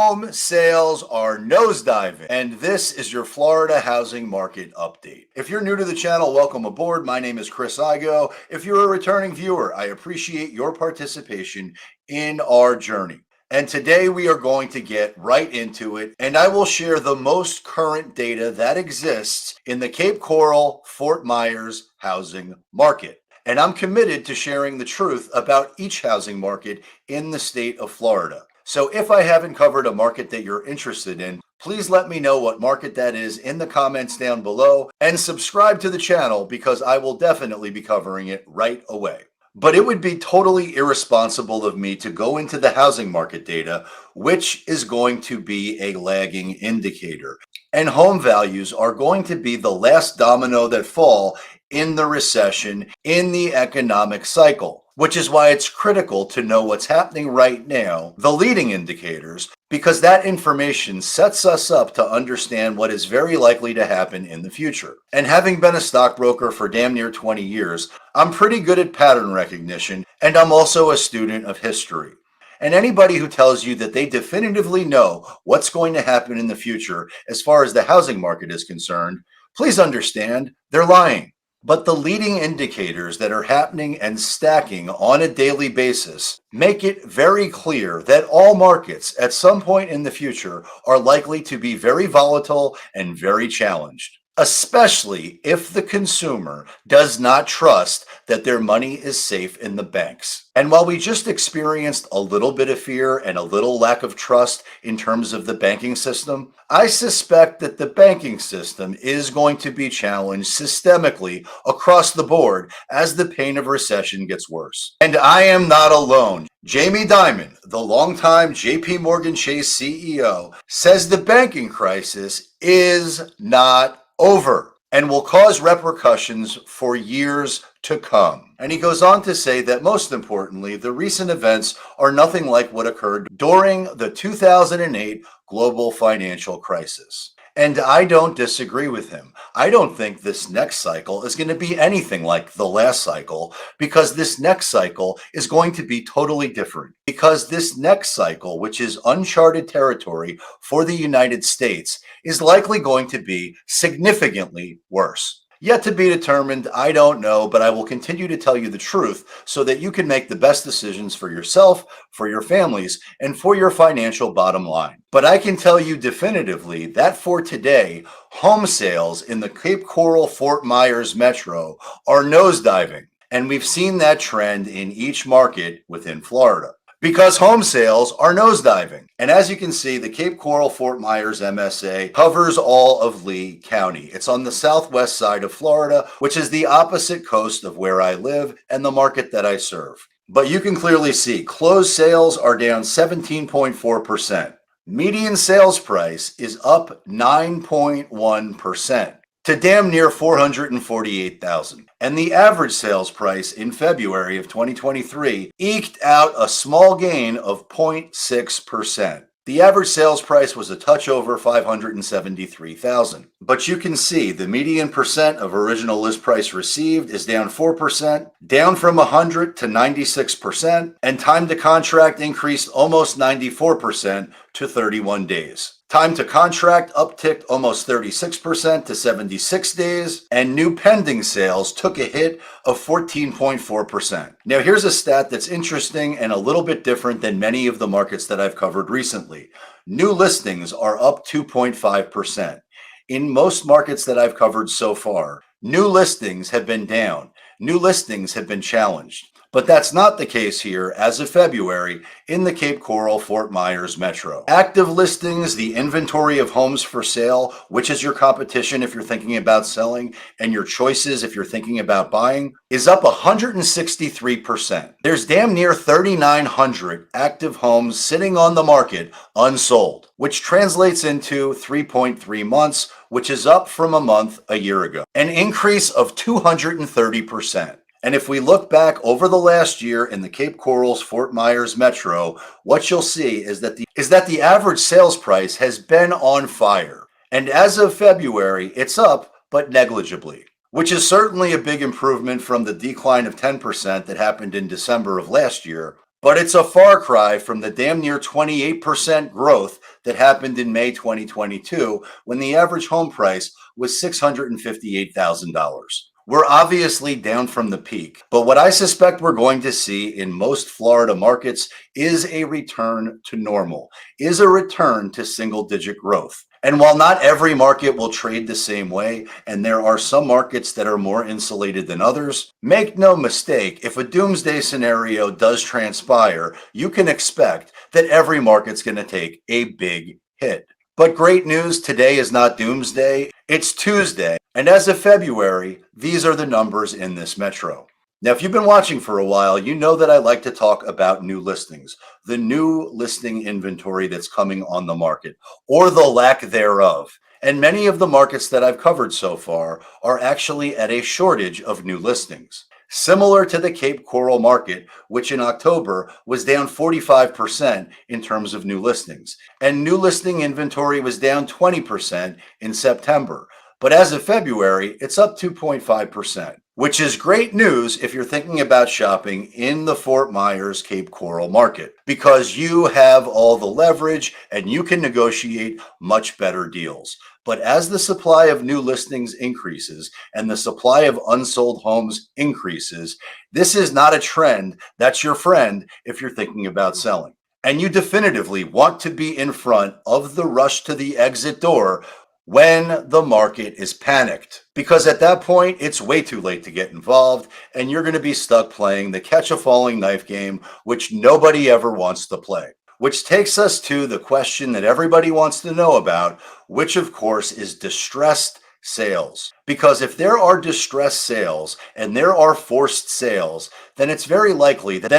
Home sales are nosediving, and this is your Florida housing market update. If you're new to the channel, welcome aboard. My name is Chris Igo. If you're a returning viewer, I appreciate your participation in our journey. And today we are going to get right into it, and I will share the most current data that exists in the Cape Coral, Fort Myers housing market. And I'm committed to sharing the truth about each housing market in the state of Florida. So if I haven't covered a market that you're interested in, please let me know what market that is in the comments down below, and subscribe to the channel because I will definitely be covering it right away. But it would be totally irresponsible of me to go into the housing market data, which is going to be a lagging indicator. And home values are going to be the last domino that fall in the recession, in the economic cycle, which is why it's critical to know what's happening right now, the leading indicators, because that information sets us up to understand what is very likely to happen in the future. And having been a stockbroker for damn near 20 years, I'm pretty good at pattern recognition, and I'm also a student of history. And anybody who tells you that they definitively know what's going to happen in the future as far as the housing market is concerned, please understand they're lying. But the leading indicators that are happening and stacking on a daily basis make it very clear that all markets at some point in the future are likely to be very volatile and very challenged, especially if the consumer does not trust that their money is safe in the banks. And while we just experienced a little bit of fear and a little lack of trust in terms of the banking system, I suspect that the banking system is going to be challenged systemically across the board as the pain of recession gets worse. And I am not alone. Jamie Dimon, the longtime JP Morgan Chase CEO, says the banking crisis is not over and will cause repercussions for years to come. And he goes on to say that most importantly, the recent events are nothing like what occurred during the 2008 global financial crisis. And I don't disagree with him. I don't think this next cycle is going to be anything like the last cycle, because this next cycle is going to be totally different. Because this next cycle, which is uncharted territory for the United States, is likely going to be significantly worse. Yet to be determined, I don't know, but I will continue to tell you the truth so that you can make the best decisions for yourself, for your families, and for your financial bottom line. But I can tell you definitively that for today, home sales in the Cape Coral Fort Myers metro are nosediving. And we've seen that trend in each market within Florida, because home sales are nosediving. And as you can see, the Cape Coral Fort Myers MSA covers all of Lee County. It's on the southwest side of Florida, which is the opposite coast of where I live and the market that I serve. But you can clearly see closed sales are down 17.4%. Median sales price is up 9.1%. to damn near $448,000. And the average sales price in February of 2023 eked out a small gain of 0.6%. The average sales price was a touch over $573,000. But you can see the median percent of original list price received is down 4%, down from 100 to 96%, and time to contract increased almost 94% to 31 days. Time to contract upticked almost 36% to 76 days, and new pending sales took a hit of 14.4%. Now, here's a stat that's interesting and a little bit different than many of the markets that I've covered recently. New listings are up 2.5%. In most markets that I've covered so far, new listings have been down. New listings have been challenged. But that's not the case here as of February in the Cape Coral Fort Myers metro. Active listings, the inventory of homes for sale, which is your competition if you're thinking about selling, and your choices if you're thinking about buying, is up 163%. There's damn near 3,900 active homes sitting on the market unsold, which translates into 3.3 months, which is up from a month a year ago, an increase of 230%. And if we look back over the last year in the Cape Coral's Fort Myers metro, what you'll see is that the average sales price has been on fire. And as of February, it's up, but negligibly, which is certainly a big improvement from the decline of 10% that happened in December of last year. But it's a far cry from the damn near 28% growth that happened in May 2022 when the average home price was $658,000. We're obviously down from the peak, but what I suspect we're going to see in most Florida markets is a return to normal, is a return to single-digit growth. And while not every market will trade the same way, and there are some markets that are more insulated than others, make no mistake, if a doomsday scenario does transpire, you can expect that every market's going to take a big hit. But great news, today is not doomsday, it's Tuesday. And as of February, these are the numbers in this metro. Now, if you've been watching for a while, you know that I like to talk about new listings, the new listing inventory that's coming on the market, or the lack thereof. And many of the markets that I've covered so far are actually at a shortage of new listings. Similar to the Cape Coral market, which in October was down 45% in terms of new listings, and new listing inventory was down 20% in September. But as of February, it's up 2.5%, which is great news if you're thinking about shopping in the Fort Myers Cape Coral market, because you have all the leverage and you can negotiate much better deals. But as the supply of new listings increases and the supply of unsold homes increases, this is not a trend that's your friend if you're thinking about selling. And you definitively want to be in front of the rush to the exit door when the market is panicked, because at that point it's way too late to get involved and you're going to be stuck playing the catch a falling knife game, which nobody ever wants to play. Which takes us to the question that everybody wants to know about, which of course is distressed sales. Because if there are distressed sales and there are forced sales, then it's very likely that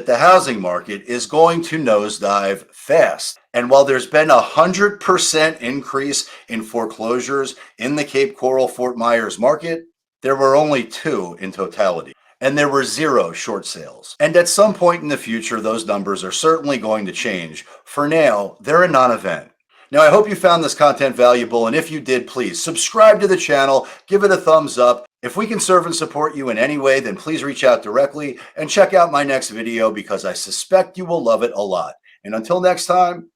the housing market is going to nosedive fast. And while there's been 100% increase in foreclosures in the Cape Coral Fort Myers market, there were only 2 in totality. And there were 0 short sales. And at some point in the future, those numbers are certainly going to change. For now, they're a non-event. Now, I hope you found this content valuable, and if you did, please subscribe to the channel, give it a thumbs up. If we can serve and support you in any way, then please reach out directly and check out my next video because I suspect you will love it a lot. And until next time,